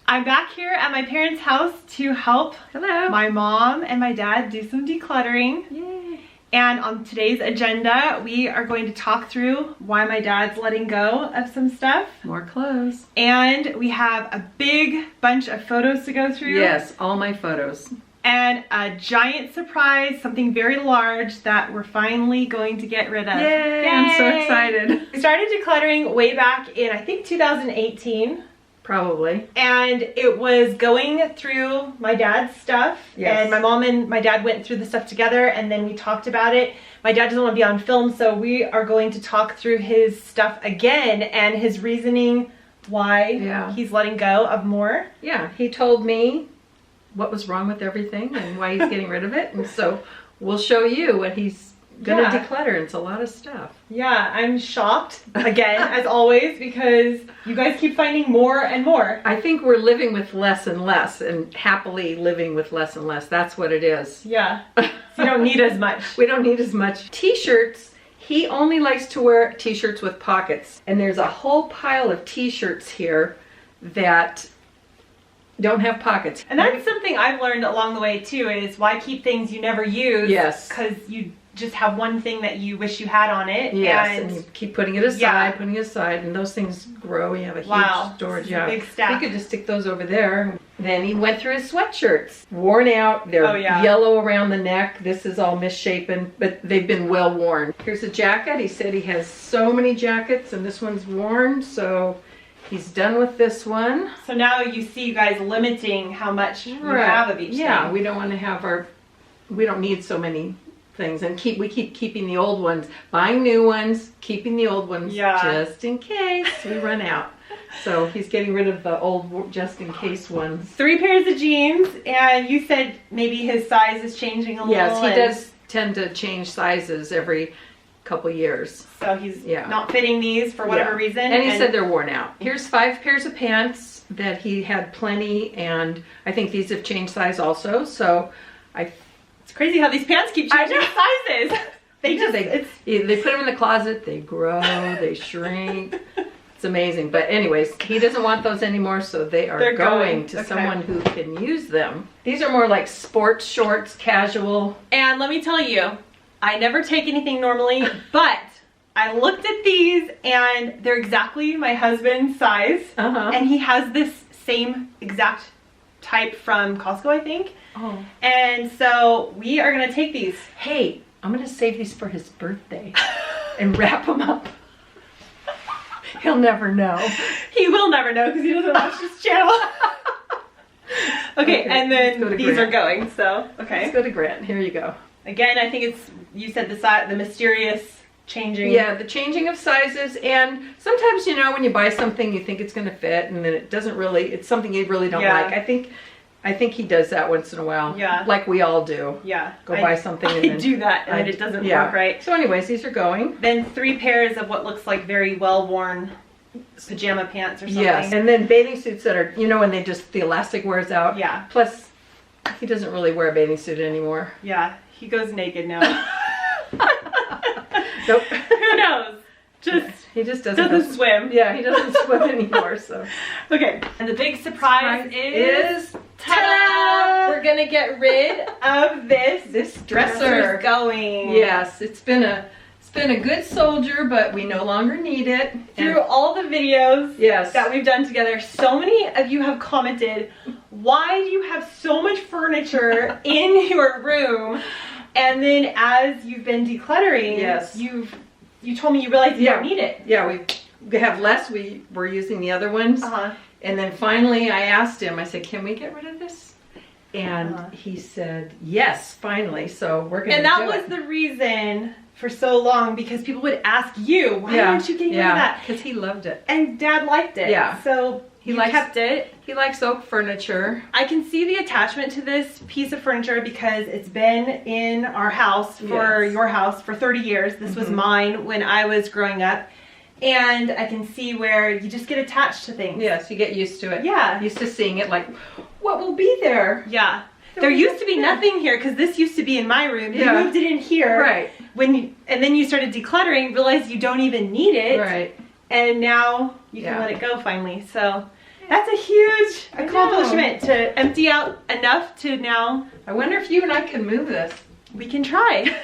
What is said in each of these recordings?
I'm back here at my parents' house to help my mom and my dad do some decluttering. Yay. And on today's agenda, we are going to talk through why my dad's letting go of some stuff. More clothes. And we have a big bunch of photos to go through. Yes, all my photos. And a giant surprise, something very large that we're finally going to get rid of. Yay! I'm so excited. We started decluttering way back in, I think, 2018. Probably. And it was going through my dad's stuff. Yes. And my mom and my dad went through the stuff together, and then we talked about it. My dad doesn't want to be on film, so we are going to talk through his stuff again and his reasoning why he's letting go of more. Yeah, he told me what was wrong with everything and why he's getting rid of it. And so we'll show you what he's going to declutter. It's a lot of stuff. Yeah, I'm shocked again, as always, because you guys keep finding more and more. I think we're living with less and less, and happily living with less and less. That's what it is. Yeah, so you don't need as much. We don't need as much. T-shirts, he only likes to wear t-shirts with pockets. And there's a whole pile of t-shirts here that don't have pockets. And that's something I've learned along the way too, is why keep things you never use. Yes. Because you just have one thing that you wish you had on it. Yes, and you keep putting it aside, putting it aside, and those things grow. You have a huge storage. Yeah, big stack. You could just stick those over there. Then he went through his sweatshirts. Worn out, they're yellow around the neck. This is all misshapen, but they've been well worn. Here's a jacket. He said he has so many jackets, and this one's worn, so he's done with this one. So now you see you guys limiting how much you have of each thing. Yeah, we don't want to have we don't need so many things, and we keep keeping the old ones, buying new ones, keeping the old ones just in case we run out. So he's getting rid of the old just in case ones. 3 pairs of jeans, and you said maybe his size is changing a little. Yes, he does tend to change sizes every couple years. So he's not fitting these for whatever reason. And he said they're worn out. Here's 5 pairs of pants that he had plenty, and I think these have changed size also. So it's crazy how these pants keep changing sizes. They put them in the closet, they grow, they shrink. It's amazing. But anyways, he doesn't want those anymore, so they're going to someone who can use them. These are more like sports shorts, casual. And let me tell you, I never take anything normally, but I looked at these and they're exactly my husband's size. And he has this same exact type from Costco, I think. Oh. And so we are gonna take these. Hey, I'm gonna save these for his birthday and wrap them up. He'll never know. He will never know because he doesn't watch this channel. Okay, and then these are going, so, Let's go to Grant. Here you go. Again, I think it's, you said the mysterious changing. Yeah, the changing of sizes, and sometimes, you know, when you buy something, you think it's going to fit, and then it doesn't really, it's something you really don't like. I think he does that once in a while. Yeah. Like we all do. Yeah. Go buy something and then do that, and it doesn't work right. So anyways, these are going. Then 3 pairs of what looks like very well-worn pajama pants or something. Yes, and then bathing suits that are, you know, when the elastic wears out. Yeah. Plus, he doesn't really wear a bathing suit anymore. Yeah, he goes naked now. Nope. Who knows? He just doesn't swim. Yeah, he doesn't swim anymore, so. Okay, and the big surprise is ta-da! We're gonna get rid of this dresser. Going. Yes, it's been a good soldier, but we no longer need it. Through all the videos that we've done together, so many of you have commented, why do you have so much furniture in your room? And then as you've been decluttering, you told me you realized you don't need it. Yeah, we have less. We were using the other ones. And then finally I asked him, I said, can we get rid of this? And he said, yes, finally. So we're going to do it. And that was the reason for so long, because people would ask you, why aren't you getting rid of that? Because he loved it. And Dad liked it. Yeah. So he kept it. He likes oak furniture. I can see the attachment to this piece of furniture because it's been in our house for your house for 30 years. This was mine when I was growing up. And I can see where you just get attached to things. Yes, you get used to it. Yeah. Used to seeing it like, what will be there? Yeah. There used to be nothing here because this used to be in my room. You moved it in here. Right. And then you started decluttering, realized you don't even need it. Right. And now you can let it go finally. So That's a huge accomplishment to empty out enough to now. I wonder if you and I can move this. We can try.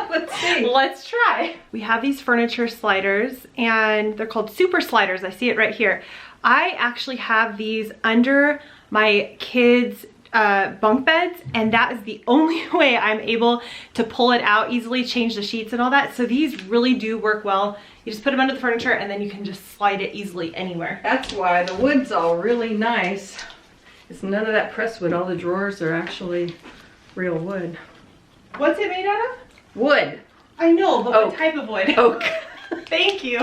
Let's see. Let's try. We have these furniture sliders and they're called super sliders. I see it right here. I actually have these under my kids' bunk beds, and that is the only way I'm able to pull it out easily, change the sheets and all that. So these really do work well. You just put them under the furniture and then you can just slide it easily anywhere. That's why the wood's all really nice. It's none of that press wood. All the drawers are actually real wood. What's it made out of? Wood. I know, but Oak. what type of wood? Oak. Thank you.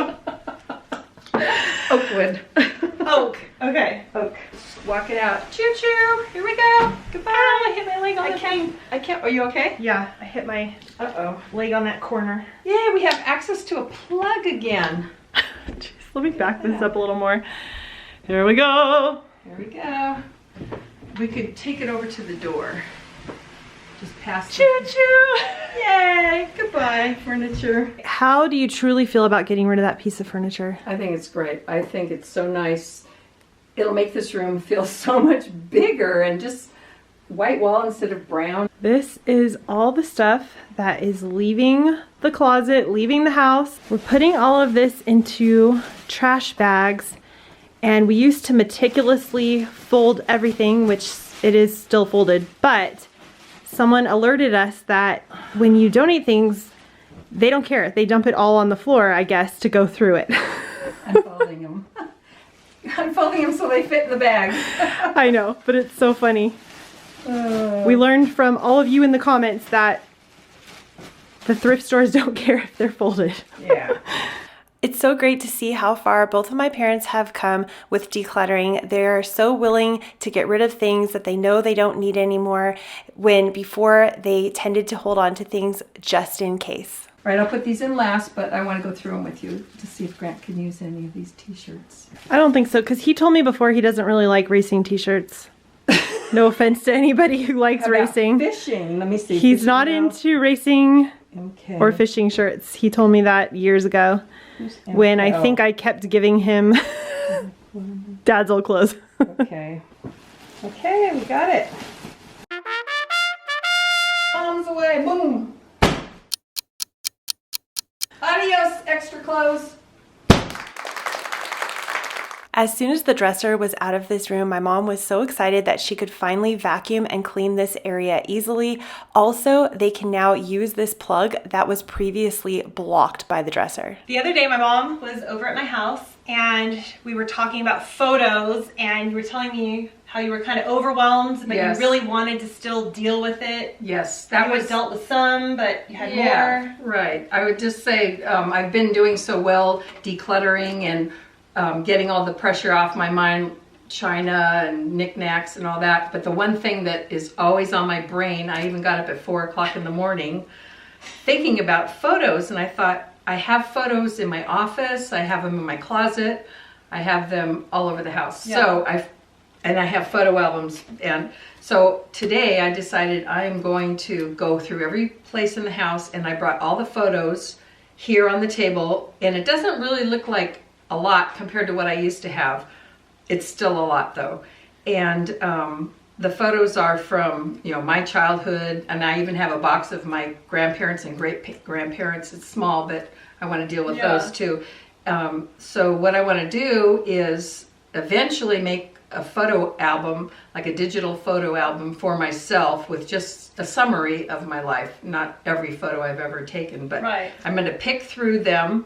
Oak wood. Oak. Okay. Oak. Walk it out. Choo choo. Here we go. Goodbye. Ow, I hit my leg on the thing. I can't. Are you okay? Yeah, I hit my Uh-oh. leg on that corner. Yay, we have access to a plug again. Jeez, let me back this up a little more. Here we go. Here we go. We could take it over to the door. Just past. Choo choo. Yay. Goodbye, furniture. How do you truly feel about getting rid of that piece of furniture? I think it's great. I think it's so nice. It'll make this room feel so much bigger and just white wall instead of brown. This is all the stuff that is leaving the closet, leaving the house. We're putting all of this into trash bags, and we used to meticulously fold everything, which it is still folded, but someone alerted us that when you donate things, they don't care. They dump it all on the floor, I guess, to go through it. I'm folding them. I'm folding them so they fit in the bag. I know, but it's so funny. We learned from all of you in the comments that the thrift stores don't care if they're folded. Yeah. It's so great to see how far both of my parents have come with decluttering. They're so willing to get rid of things that they know they don't need anymore, when before they tended to hold on to things just in case. Right, I'll put these in last, but I want to go through them with you to see if Grant can use any of these t-shirts. I don't think so, because he told me before he doesn't really like racing t-shirts. No offense to anybody who likes racing. Fishing, let me see. He's not into racing or fishing shirts. He told me that years ago when I think I kept giving him Dad's old clothes. Okay. Okay, we got it. Bombs away, boom. Adios, extra clothes. As soon as the dresser was out of this room, my mom was so excited that she could finally vacuum and clean this area easily. Also, they can now use this plug that was previously blocked by the dresser. The other day, my mom was over at my house and we were talking about photos, and you were telling me how you were kind of overwhelmed, but you really wanted to still deal with it. Yes, that was dealt with some, but you had more. Right. I would just say I've been doing so well decluttering and getting all the pressure off my mind, china and knickknacks and all that. But the one thing that is always on my brain, I even got up at 4 o'clock in the morning thinking about photos, and I thought, I have photos in my office, I have them in my closet, I have them all over the house. Yeah. So I have photo albums, and so today I decided I am going to go through every place in the house, and I brought all the photos here on the table, and it doesn't really look like a lot compared to what I used to have. It's still a lot though. And the photos are from, you know, my childhood, and I even have a box of my grandparents and great-grandparents. It's small, but I want to deal with those too. So what I want to do is eventually make a photo album, like a digital photo album for myself with just a summary of my life. Not every photo I've ever taken, but I'm going to pick through them,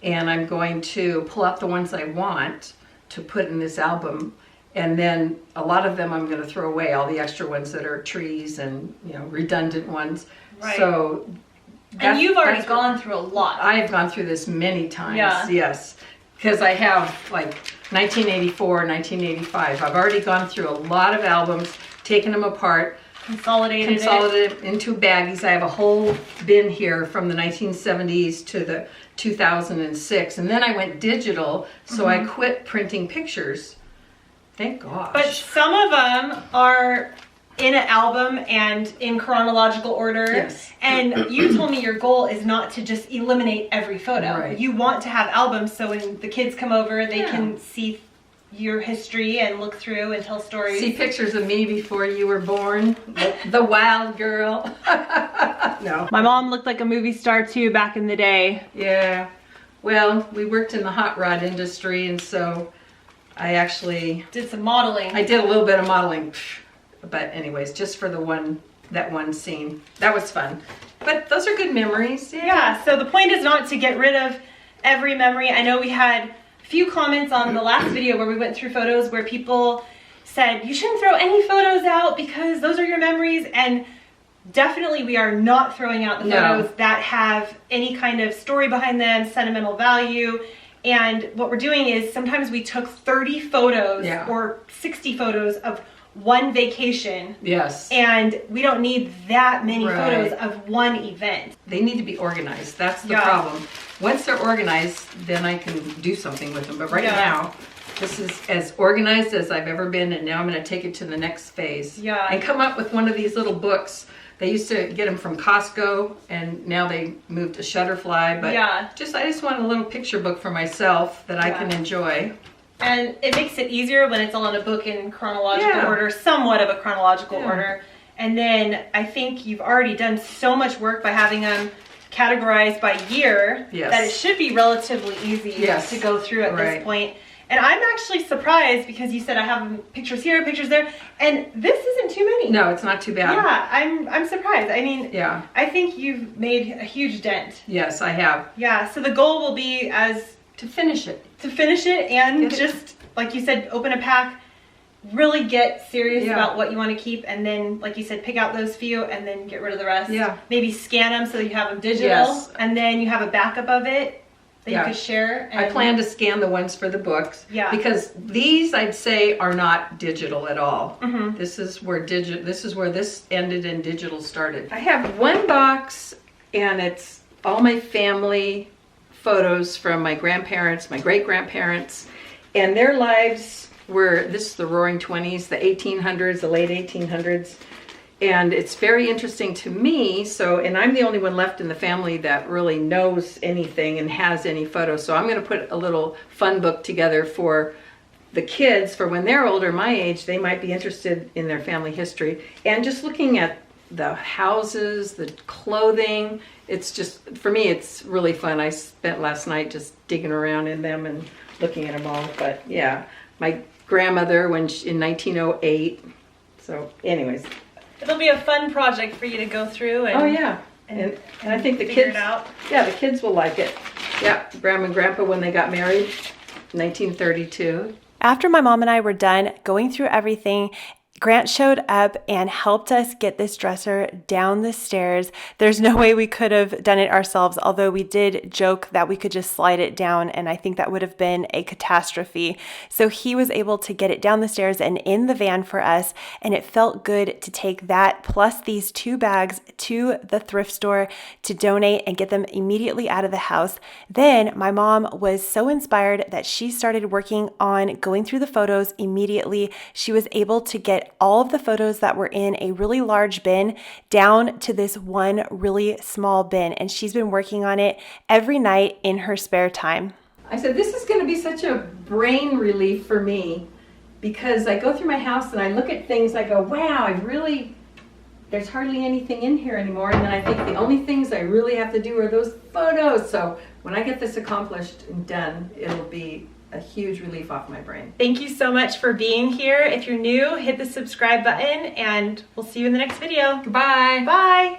and I'm going to pull out the ones I want to put in this album, and then a lot of them I'm going to throw away, all the extra ones that are trees and, you know, redundant ones. So and you've already gone through a lot. I've gone through this many times. Yes, because I have like 1984, 1985. I've already gone through a lot of albums, taken them apart, consolidated into baggies. I have a whole bin here from the 1970s to the 2006, and then I went digital, so I quit printing pictures. Thank gosh. But some of them are in an album and in chronological order. Yes. And you told me your goal is not to just eliminate every photo. You want to have albums so when the kids come over, they can see your history and look through and tell stories. See pictures of me before you were born, the wild girl. No. My mom looked like a movie star too back in the day. Yeah. Well, we worked in the hot rod industry, and so I actually did some modeling. I did a little bit of modeling, but anyways, just for that one scene. That was fun. But those are good memories. Yeah, so the point is not to get rid of every memory. I know we had few comments on the last video where we went through photos where people said you shouldn't throw any photos out because those are your memories, and definitely we are not throwing out the photos that have any kind of story behind them, sentimental value. And what we're doing is sometimes we took 30 photos or 60 photos of one vacation. Yes. And we don't need that many photos of one event. They need to be organized. That's the problem. Once they're organized, then I can do something with them. But right now, this is as organized as I've ever been, and now I'm going to take it to the next phase. Yeah. And come up with one of these little books. They used to get them from Costco, and now they moved to Shutterfly. But I just want a little picture book for myself that I can enjoy. And it makes it easier when it's all in a book in chronological order, somewhat of a chronological order. And then I think you've already done so much work by having them categorized by year that it should be relatively easy to go through at this point. And I'm actually surprised because you said I have pictures here, pictures there, and this isn't too many. No, it's not too bad. Yeah, I'm surprised. I mean, I think you've made a huge dent. Yes, I have. Yeah, so the goal will be to finish it. To finish it and just, like you said, open a pack, really get serious about what you want to keep, and then, like you said, pick out those few and then get rid of the rest. Yeah. Maybe scan them so that you have them digital, and then you have a backup of it that you could share. And I plan to scan the ones for the books. Yeah. Because these, I'd say, are not digital at all. Mm-hmm. This is where this ended and digital started. I have one box, and it's all my family photos from my grandparents, my great-grandparents, and their lives were, this is the Roaring 20s, the 1800s, the late 1800s, and it's very interesting to me. So, and I'm the only one left in the family that really knows anything and has any photos, so I'm going to put a little fun book together for the kids, for when they're older, my age, they might be interested in their family history, and just looking at the houses, the clothing. It's just, for me, it's really fun. I spent last night just digging around in them and looking at them all. But yeah, my grandmother in 1908. So anyways. It'll be a fun project for you to go through. And, and I think the kids, the kids will like it. Yeah, Grandma and Grandpa when they got married, 1932. After my mom and I were done going through everything, Grant showed up and helped us get this dresser down the stairs. There's no way we could have done it ourselves, although we did joke that we could just slide it down, and I think that would have been a catastrophe. So he was able to get it down the stairs and in the van for us, and it felt good to take that plus these 2 bags to the thrift store to donate and get them immediately out of the house. Then my mom was so inspired that she started working on going through the photos immediately. She was able to get all of the photos that were in a really large bin down to this one really small bin, and she's been working on it every night in her spare time. I said, this is going to be such a brain relief for me, because I go through my house and I look at things, I go, wow, there's hardly anything in here anymore, and then I think the only things I really have to do are those photos. So when I get this accomplished and done, it'll be a huge relief off my brain. Thank you so much for being here. If you're new, hit the subscribe button, and we'll see you in the next video. Goodbye. Bye.